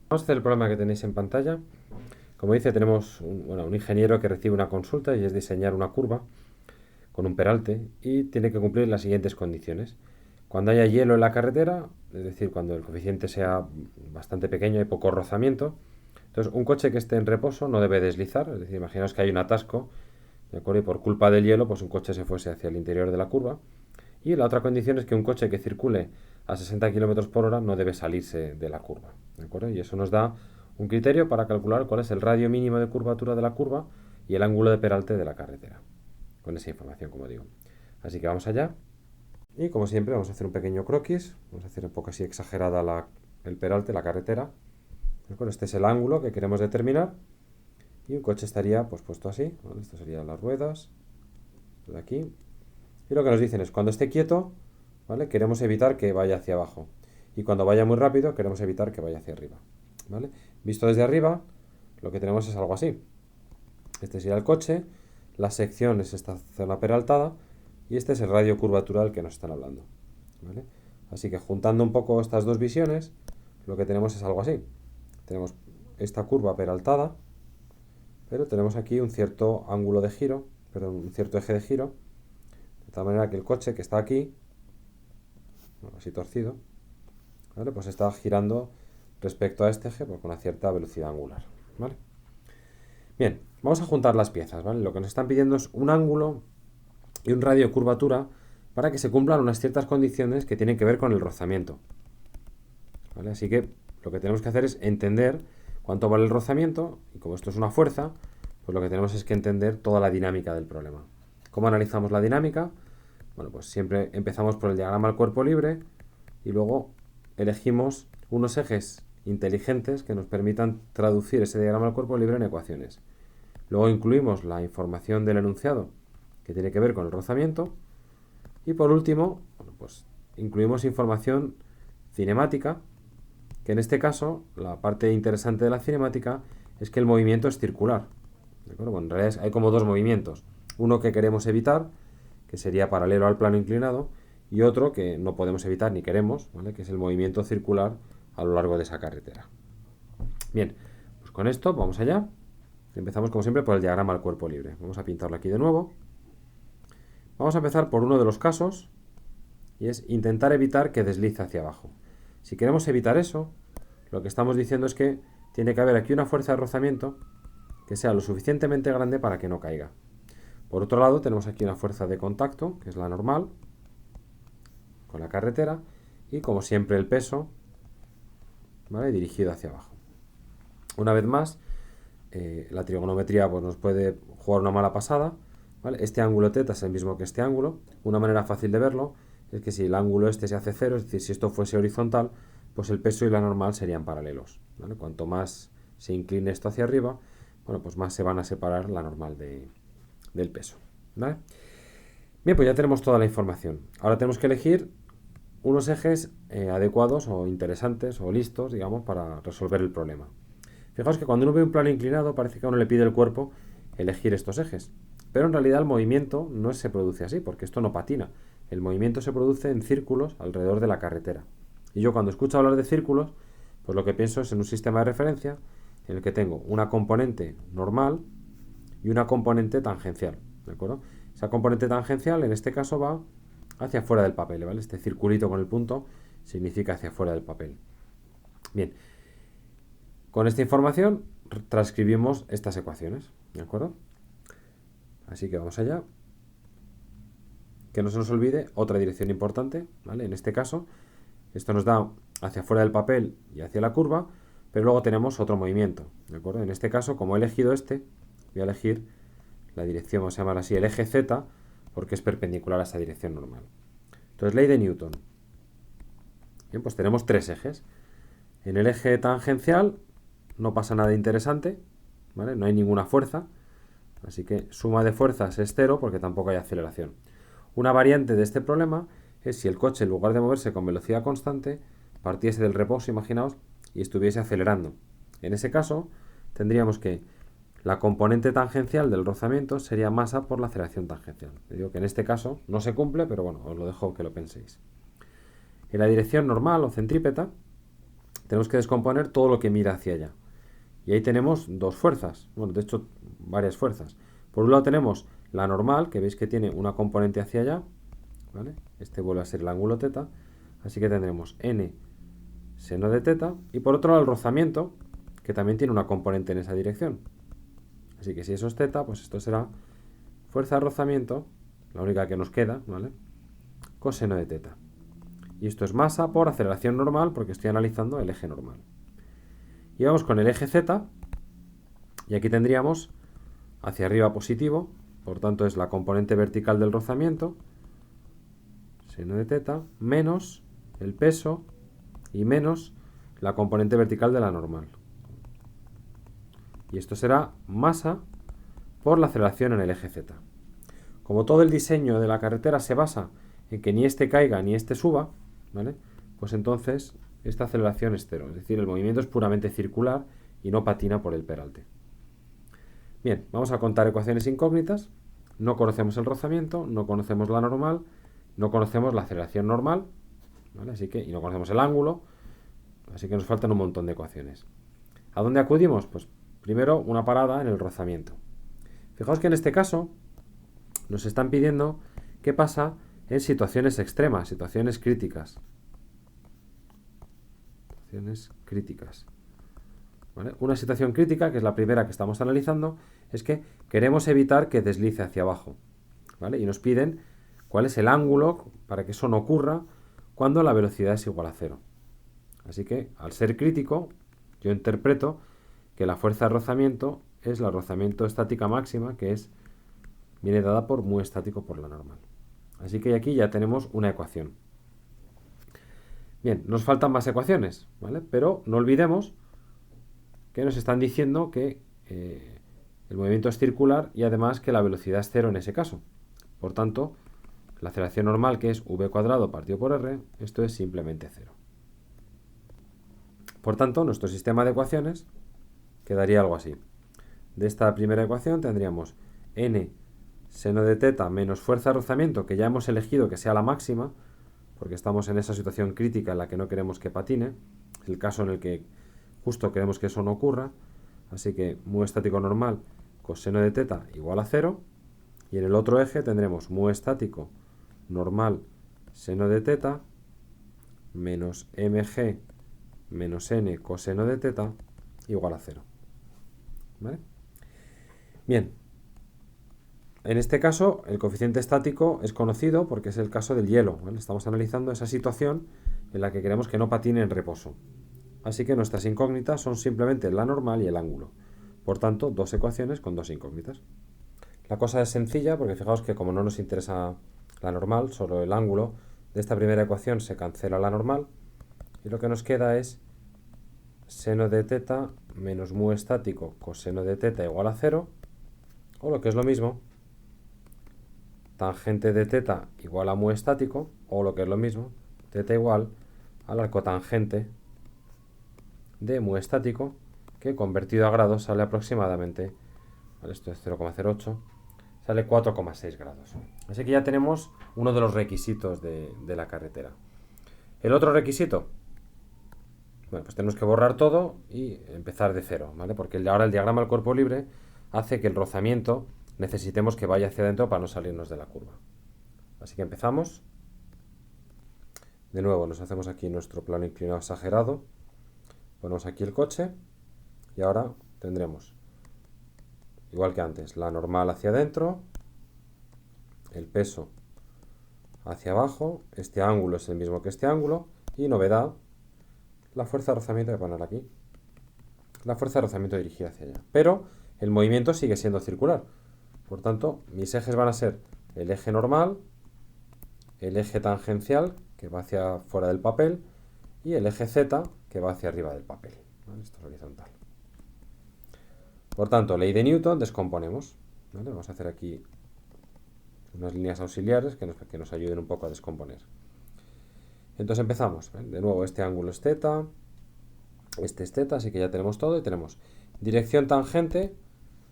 Vamos a hacer el problema que tenéis en pantalla. Como dice, tenemos un ingeniero que recibe una consulta y es diseñar una curva con un peralte y tiene que cumplir las siguientes condiciones. Cuando haya hielo en la carretera, es decir, cuando el coeficiente sea bastante pequeño y poco rozamiento, entonces un coche que esté en reposo no debe deslizar, es decir, imaginaos que hay un atasco, ¿de acuerdo? Y por culpa del hielo, pues un coche se fuese hacia el interior de la curva. Y la otra condición es que un coche que circule a 60 km por hora no debe salirse de la curva, ¿de acuerdo? Y eso nos da un criterio para calcular cuál es el radio mínimo de curvatura de la curva y el ángulo de peralte de la carretera, con esa información, como digo. Así que vamos allá. Y como siempre vamos a hacer un pequeño croquis, vamos a hacer un poco así exagerada el peralte, la carretera. ¿De este es el ángulo que queremos determinar y un coche estaría pues puesto así, ¿vale? Esto serían las ruedas, de aquí. Y lo que nos dicen es, cuando esté quieto, ¿vale? Queremos evitar que vaya hacia abajo. Y cuando vaya muy rápido, queremos evitar que vaya hacia arriba, ¿vale? Visto desde arriba, lo que tenemos es algo así. Este sería el coche, la sección es esta zona peraltada y este es el radio curvatural que nos están hablando, ¿vale? Así que juntando un poco estas dos visiones, lo que tenemos es algo así. Tenemos esta curva peraltada, pero tenemos aquí un cierto ángulo de giro, perdón, un cierto eje de giro, de tal manera que el coche que está aquí, así torcido, ¿vale? Pues está girando respecto a este eje pues, con una cierta velocidad angular, ¿vale? Bien, vamos a juntar las piezas, ¿vale? Lo que nos están pidiendo es un ángulo y un radio de curvatura para que se cumplan unas ciertas condiciones que tienen que ver con el rozamiento, ¿vale? Así que lo que tenemos que hacer es entender cuánto vale el rozamiento y como esto es una fuerza, pues lo que tenemos es que entender toda la dinámica del problema. ¿Cómo analizamos la dinámica? Bueno, pues siempre empezamos por el diagrama al cuerpo libre y luego elegimos unos ejes inteligentes que nos permitan traducir ese diagrama al cuerpo libre en ecuaciones. Luego incluimos la información del enunciado que tiene que ver con el rozamiento y por último, bueno, pues incluimos información cinemática, que en este caso la parte interesante de la cinemática es que el movimiento es circular. ¿De acuerdo? Bueno, en realidad hay como dos movimientos. Uno que queremos evitar, que sería paralelo al plano inclinado, y otro que no podemos evitar ni queremos, ¿vale? Que es el movimiento circular a lo largo de esa carretera. Bien, pues con esto vamos allá. Empezamos como siempre por el diagrama al cuerpo libre. Vamos a pintarlo aquí de nuevo. Vamos a empezar por uno de los casos y es intentar evitar que deslice hacia abajo. Si queremos evitar eso, lo que estamos diciendo es que tiene que haber aquí una fuerza de rozamiento que sea lo suficientemente grande para que no caiga. Por otro lado, tenemos aquí una fuerza de contacto, que es la normal, con la carretera, y como siempre el peso, ¿vale? Dirigido hacia abajo. Una vez más, la trigonometría pues, nos puede jugar una mala pasada, ¿vale? Este ángulo θ es el mismo que este ángulo. Una manera fácil de verlo es que si el ángulo este se hace cero, es decir, si esto fuese horizontal, pues el peso y la normal serían paralelos, ¿vale? Cuanto más se incline esto hacia arriba, bueno, pues más se van a separar la normal del peso, ¿vale? Bien, pues ya tenemos toda la información. Ahora tenemos que elegir unos ejes adecuados o interesantes o listos, digamos, para resolver el problema. Fijaos que cuando uno ve un plano inclinado parece que a uno le pide el cuerpo elegir estos ejes. Pero en realidad el movimiento no se produce así, porque esto no patina. El movimiento se produce en círculos alrededor de la carretera. Y yo cuando escucho hablar de círculos, pues lo que pienso es en un sistema de referencia en el que tengo una componente normal y una componente tangencial, ¿de acuerdo? Esa componente tangencial en este caso va hacia fuera del papel, ¿vale? Este circulito con el punto significa hacia fuera del papel. Bien, con esta información transcribimos estas ecuaciones, ¿de acuerdo? Así que vamos allá. Que no se nos olvide otra dirección importante, ¿vale? En este caso, esto nos da hacia fuera del papel y hacia la curva, pero luego tenemos otro movimiento, ¿de acuerdo? En este caso, como he elegido este, voy a elegir la dirección, vamos a llamarla así, el eje Z, porque es perpendicular a esa dirección normal. Entonces, ley de Newton. Bien, pues tenemos tres ejes. En el eje tangencial no pasa nada interesante, ¿vale? No hay ninguna fuerza, así que suma de fuerzas es cero porque tampoco hay aceleración. Una variante de este problema es si el coche, en lugar de moverse con velocidad constante, partiese del reposo, imaginaos, y estuviese acelerando. En ese caso, tendríamos que la componente tangencial del rozamiento sería masa por la aceleración tangencial. Digo que en este caso no se cumple, pero bueno, os lo dejo que lo penséis. En la dirección normal o centrípeta, tenemos que descomponer todo lo que mira hacia allá. Y ahí tenemos dos fuerzas, bueno, de hecho, varias fuerzas. Por un lado tenemos la normal, que veis que tiene una componente hacia allá, ¿vale? Este vuelve a ser el ángulo teta, así que tendremos n seno de teta, y por otro lado el rozamiento, que también tiene una componente en esa dirección. Así que si eso es teta, pues esto será fuerza de rozamiento, la única que nos queda, ¿vale? Coseno de teta. Y esto es masa por aceleración normal, porque estoy analizando el eje normal. Y vamos con el eje z, y aquí tendríamos hacia arriba positivo, por tanto es la componente vertical del rozamiento, seno de teta, menos el peso y menos la componente vertical de la normal. Y esto será masa por la aceleración en el eje z. Como todo el diseño de la carretera se basa en que ni este caiga ni este suba, ¿vale? Pues entonces esta aceleración es cero, es decir, el movimiento es puramente circular y no patina por el peralte. Bien, vamos a contar ecuaciones incógnitas. No conocemos el rozamiento, no conocemos la normal, no conocemos la aceleración normal, ¿vale? Y no conocemos el ángulo, así que nos faltan un montón de ecuaciones. ¿A dónde acudimos? Pues primero una parada en el rozamiento. Fijaos que en este caso nos están pidiendo qué pasa en situaciones extremas, situaciones críticas. ¿Vale? Una situación crítica, que es la primera que estamos analizando, es que queremos evitar que deslice hacia abajo, ¿vale? Y nos piden cuál es el ángulo para que eso no ocurra cuando la velocidad es igual a cero. Así que, al ser crítico, yo interpreto que la fuerza de rozamiento es la rozamiento estática máxima, que viene dada por mu estático por la normal. Así que aquí ya tenemos una ecuación. Bien, nos faltan más ecuaciones, ¿vale? Pero no olvidemos que nos están diciendo que el movimiento es circular y además que la velocidad es cero en ese caso. Por tanto, la aceleración normal, que es v cuadrado partido por r, esto es simplemente cero. Por tanto, nuestro sistema de ecuaciones quedaría algo así. De esta primera ecuación tendríamos n seno de teta menos fuerza de rozamiento, que ya hemos elegido que sea la máxima, porque estamos en esa situación crítica en la que no queremos que patine, es el caso en el que justo queremos que eso no ocurra, así que mu estático normal coseno de teta igual a 0, y en el otro eje tendremos mu estático normal seno de teta menos mg menos n coseno de teta igual a 0. ¿Vale? Bien, en este caso el coeficiente estático es conocido porque es el caso del hielo, ¿vale? Estamos analizando esa situación en la que queremos que no patine en reposo. Así que nuestras incógnitas son simplemente la normal y el ángulo. Por tanto, dos ecuaciones con dos incógnitas. La cosa es sencilla porque fijaos que como no nos interesa la normal, solo el ángulo, de esta primera ecuación se cancela la normal y lo que nos queda es seno de teta menos mu estático coseno de teta igual a 0, o lo que es lo mismo, tangente de teta igual a mu estático, o lo que es lo mismo, teta igual al arcotangente de mu estático, que convertido a grados sale aproximadamente, ¿vale? Esto es 0,08, sale 4,6 grados. Así que ya tenemos uno de los requisitos de la carretera. El otro requisito, bueno, pues tenemos que borrar todo y empezar de cero, ¿vale? Porque ahora el diagrama del cuerpo libre hace que el rozamiento necesitemos que vaya hacia adentro para no salirnos de la curva. Así que empezamos. De nuevo nos hacemos aquí nuestro plano inclinado exagerado. Ponemos aquí el coche y ahora tendremos, igual que antes, la normal hacia adentro, el peso hacia abajo, este ángulo es el mismo que este ángulo y novedad, la fuerza de rozamiento que poner aquí. La fuerza de rozamiento dirigida hacia allá. Pero el movimiento sigue siendo circular. Por tanto, mis ejes van a ser el eje normal, el eje tangencial, que va hacia fuera del papel, y el eje Z, que va hacia arriba del papel. ¿Vale? Esto es horizontal. Por tanto, ley de Newton, descomponemos. ¿Vale? Vamos a hacer aquí unas líneas auxiliares que nos ayuden un poco a descomponer. Entonces empezamos. ¿Ven? De nuevo, este ángulo es θ, este es θ, así que ya tenemos todo y tenemos dirección tangente,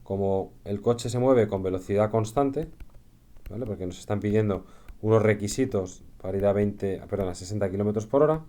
como el coche se mueve con velocidad constante, ¿vale? Porque nos están pidiendo unos requisitos para ir a 60 km por hora.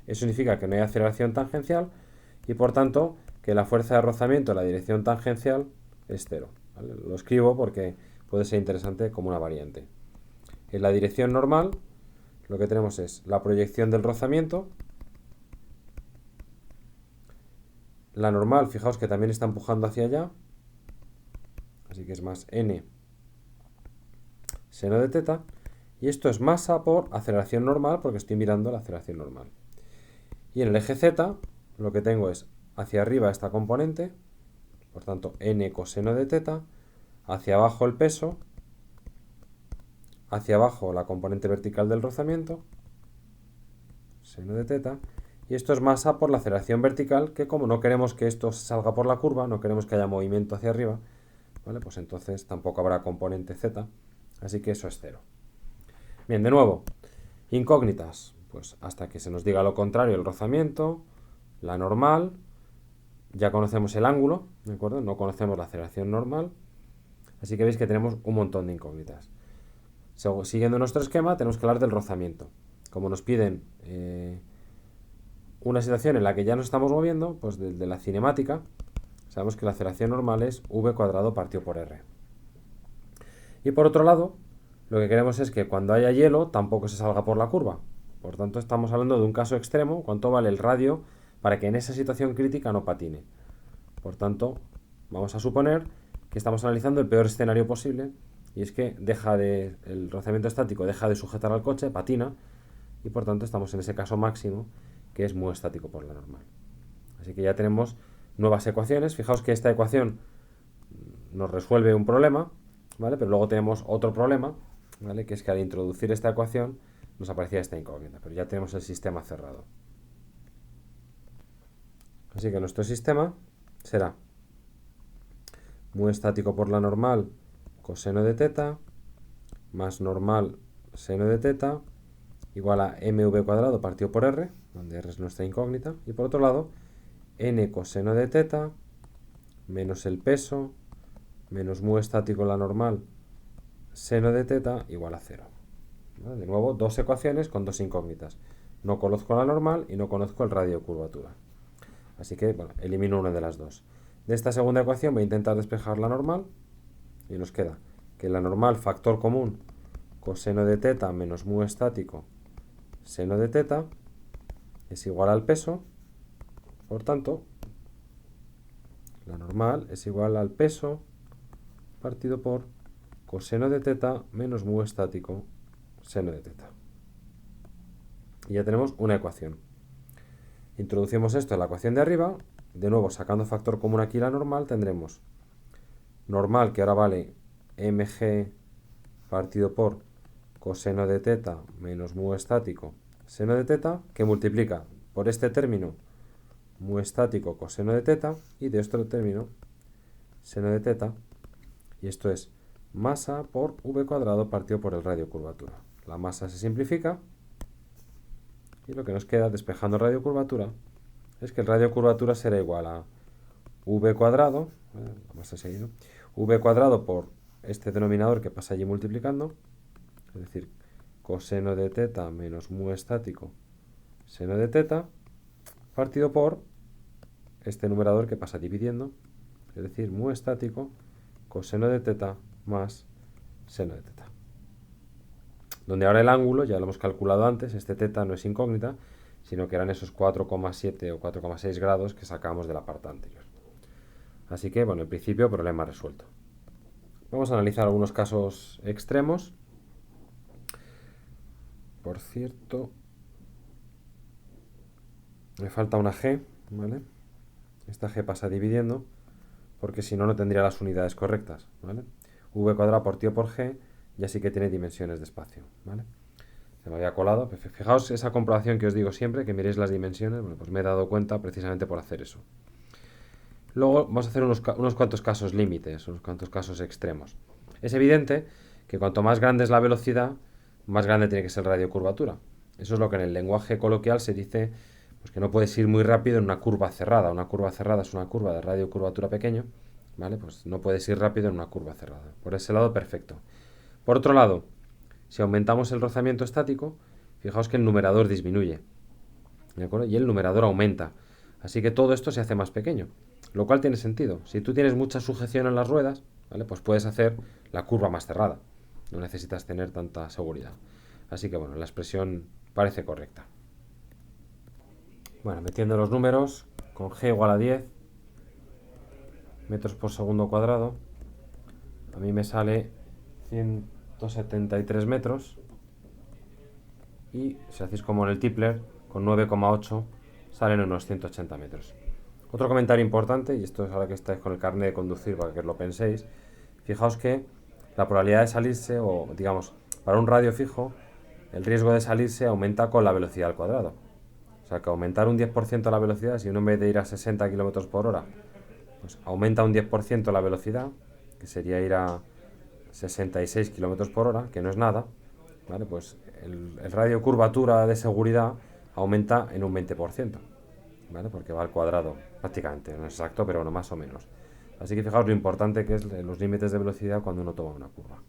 Eso significa que no hay aceleración tangencial y por tanto que la fuerza de rozamiento en la dirección tangencial es cero. ¿Vale? Lo escribo porque puede ser interesante como una variante. En la dirección normal lo que tenemos es la proyección del rozamiento. La normal, fijaos que también está empujando hacia allá, así que es más n seno de teta. Y esto es masa por aceleración normal, porque estoy mirando la aceleración normal. Y en el eje z lo que tengo es hacia arriba esta componente, por tanto n coseno de teta, hacia abajo el peso, hacia abajo la componente vertical del rozamiento, seno de teta, y esto es masa por la aceleración vertical, que como no queremos que esto salga por la curva, no queremos que haya movimiento hacia arriba, ¿vale? Pues entonces tampoco habrá componente z, así que eso es cero. Bien, de nuevo, incógnitas, pues hasta que se nos diga lo contrario, el rozamiento, la normal, ya conocemos el ángulo, ¿de acuerdo? No conocemos la aceleración normal, así que veis que tenemos un montón de incógnitas. Siguiendo nuestro esquema, tenemos que hablar del rozamiento. Como nos piden una situación en la que ya nos estamos moviendo, pues desde la cinemática, sabemos que la aceleración normal es v cuadrado partido por r. Y por otro lado, lo que queremos es que cuando haya hielo tampoco se salga por la curva. Por tanto, estamos hablando de un caso extremo, cuánto vale el radio para que en esa situación crítica no patine. Por tanto, vamos a suponer que estamos analizando el peor escenario posible, y es que el rozamiento estático deja de sujetar al coche, patina, y por tanto estamos en ese caso máximo, que es mu estático por la normal. Así que ya tenemos nuevas ecuaciones. Fijaos que esta ecuación nos resuelve un problema, ¿vale? Pero luego tenemos otro problema, ¿vale? Que es que al introducir esta ecuación nos aparecía esta incógnita, pero ya tenemos el sistema cerrado. Así que nuestro sistema será mu estático por la normal coseno de teta más normal seno de teta igual a mv cuadrado partido por r, donde r es nuestra incógnita, y por otro lado n coseno de teta menos el peso menos mu estático la normal seno de teta igual a 0. ¿Vale? De nuevo, dos ecuaciones con dos incógnitas. No conozco la normal y no conozco el radio de curvatura. Así que, bueno, elimino una de las dos. De esta segunda ecuación voy a intentar despejar la normal y nos queda que la normal factor común coseno de teta menos mu estático seno de teta es igual al peso. Por tanto, la normal es igual al peso partido por coseno de teta menos mu estático seno de teta. Y ya tenemos una ecuación. Introducimos esto en la ecuación de arriba. De nuevo, sacando factor común aquí la normal, tendremos normal, que ahora vale mg partido por coseno de teta menos mu estático seno de teta, que multiplica por este término mu estático coseno de teta y de este término seno de teta, y esto es masa por v cuadrado partido por el radio de curvatura. La masa se simplifica y lo que nos queda despejando el radio de curvatura es que el radio de curvatura será igual a v cuadrado, vamos a seguir, ¿no? V cuadrado por este denominador que pasa allí multiplicando, es decir, coseno de teta menos mu estático seno de teta, partido por este numerador que pasa dividiendo, es decir, mu estático coseno de teta más seno de teta. Donde ahora el ángulo, ya lo hemos calculado antes, este teta no es incógnita, sino que eran esos 4,7 o 4,6 grados que sacamos de la parte anterior. Así que, bueno, en principio, problema resuelto. Vamos a analizar algunos casos extremos. Por cierto, me falta una g, ¿vale? Esta g pasa dividiendo, porque si no, no tendría las unidades correctas, ¿vale? V cuadrado partido por g ya sí que tiene dimensiones de espacio, ¿vale? Se me había colado. Fijaos esa comprobación que os digo siempre, que miréis las dimensiones. Bueno, pues me he dado cuenta precisamente por hacer eso. Luego vamos a hacer unos cuantos casos límites, unos cuantos casos extremos. Es evidente que cuanto más grande es la velocidad, más grande tiene que ser el radio de curvatura. Eso es lo que en el lenguaje coloquial se dice, pues que no puedes ir muy rápido en una curva cerrada. Una curva cerrada es una curva de radio de curvatura pequeño, ¿vale? Pues no puedes ir rápido en una curva cerrada. Por ese lado, perfecto. Por otro lado, si aumentamos el rozamiento estático, fijaos que el numerador disminuye. ¿de acuerdo? Y el numerador aumenta. Así que todo esto se hace más pequeño, lo cual tiene sentido. Si tú tienes mucha sujeción en las ruedas, ¿vale? Pues puedes hacer la curva más cerrada. No necesitas tener tanta seguridad. Así que bueno, la expresión parece correcta. Bueno, metiendo los números, con g igual a 10 metros por segundo cuadrado, a mí me sale 173 metros. Y si hacéis como en el Tipler, con 9,8 salen unos 180 metros. Otro comentario importante, y esto es ahora que estáis con el carnet de conducir para que lo penséis, fijaos que la probabilidad de salirse, o digamos, para un radio fijo, el riesgo de salirse aumenta con la velocidad al cuadrado. O sea que aumentar un 10% la velocidad, si uno en vez de ir a 60 km por hora, pues aumenta un 10% la velocidad, que sería ir a 66 km por hora, que no es nada, ¿vale? Pues el radio curvatura de seguridad aumenta en un 20%, ¿vale? Porque va al cuadrado, prácticamente, no es exacto, pero bueno, más o menos. Así que fijaos lo importante que es los límites de velocidad cuando uno toma una curva.